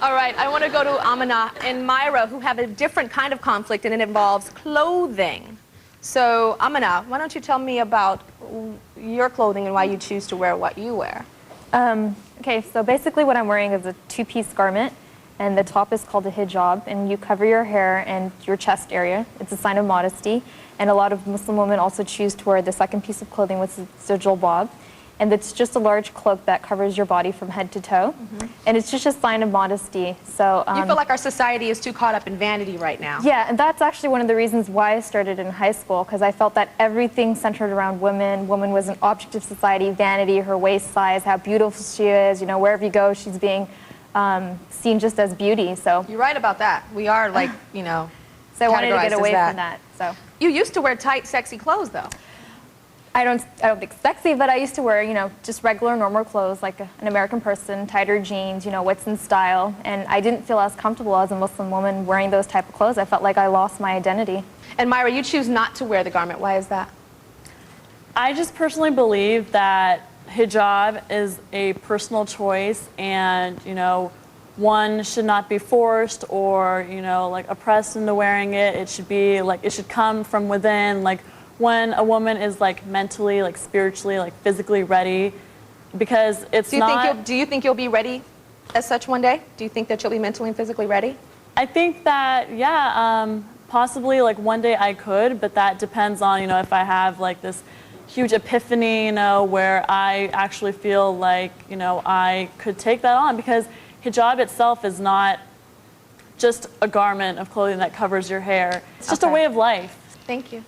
All right, I want to go to Amina and Myra, who have a different kind of conflict, and it involves clothing. So, Amina, why don't you tell me about your clothing and why you choose to wear what you wear? Okay, so basically what I'm wearing is a two-piece garment, and the top is called a hijab, and you cover your hair and your chest area. It's a sign of modesty, and a lot of Muslim women also choose to wear the second piece of clothing, which is a jilbab, and it's just a large cloak that covers your body from head to toe, and it's just a sign of modesty. So You feel like our society is too caught up in vanity right now. yeah, and that's actually one of the reasons why I started in high school, because I felt that everything centered around women. Woman was an object of society, vanity, her waist size, how beautiful she is. You know, wherever you go, she's being seen just as beauty. So You're right about that. We are like, you know, so I wanted to categorized get as away that. from that. So You used to wear tight, sexy clothes, though. I don't think sexy, but I used to wear, you know, just regular, normal clothes like an American person, tighter jeans, you know, what's in style. And I didn't feel as comfortable as a Muslim woman wearing those type of clothes. I felt like I lost my identity. And Myra, you choose not to wear the garment. Why is that? I just personally believe that hijab is a personal choice, and, you know, one should not be forced or, you know, like oppressed into wearing it. It should be like, it should come from within, like when a woman is like mentally, like spiritually, like physically ready, because it's Do you think you'll be ready as such one day? Do you think that you'll be mentally and physically ready? I think that, yeah, possibly like one day I could, but that depends on, you know, if I have like this huge epiphany, you know, where I actually feel like, you know, I could take that on, because hijab itself is not just a garment of clothing that covers your hair. It's just a way of life. Thank you.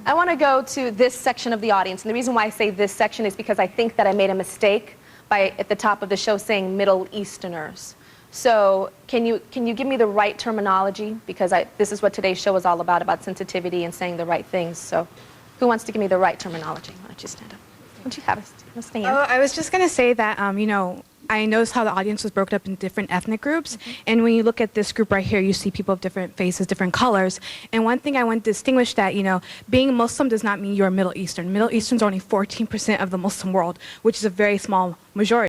I want to go to this section of the audience, and the reason why I say this section is because I think that I made a mistake by, at the top of the show, saying Middle Easterners. So can you give me the right terminology? Because this is what today's show is all about sensitivity and saying the right things. So who wants to give me the right terminology? Why don't you stand up? Why don't you have a stand? Oh, I was just going to say that, you know, I noticed how the audience was broken up in different ethnic groups. And when you look at this group right here, you see people of different faces, different colors. And one thing I want to distinguish that, you know, being Muslim does not mean you're Middle Eastern. Middle Eastern's are only 14% of the Muslim world, which is a very small majority.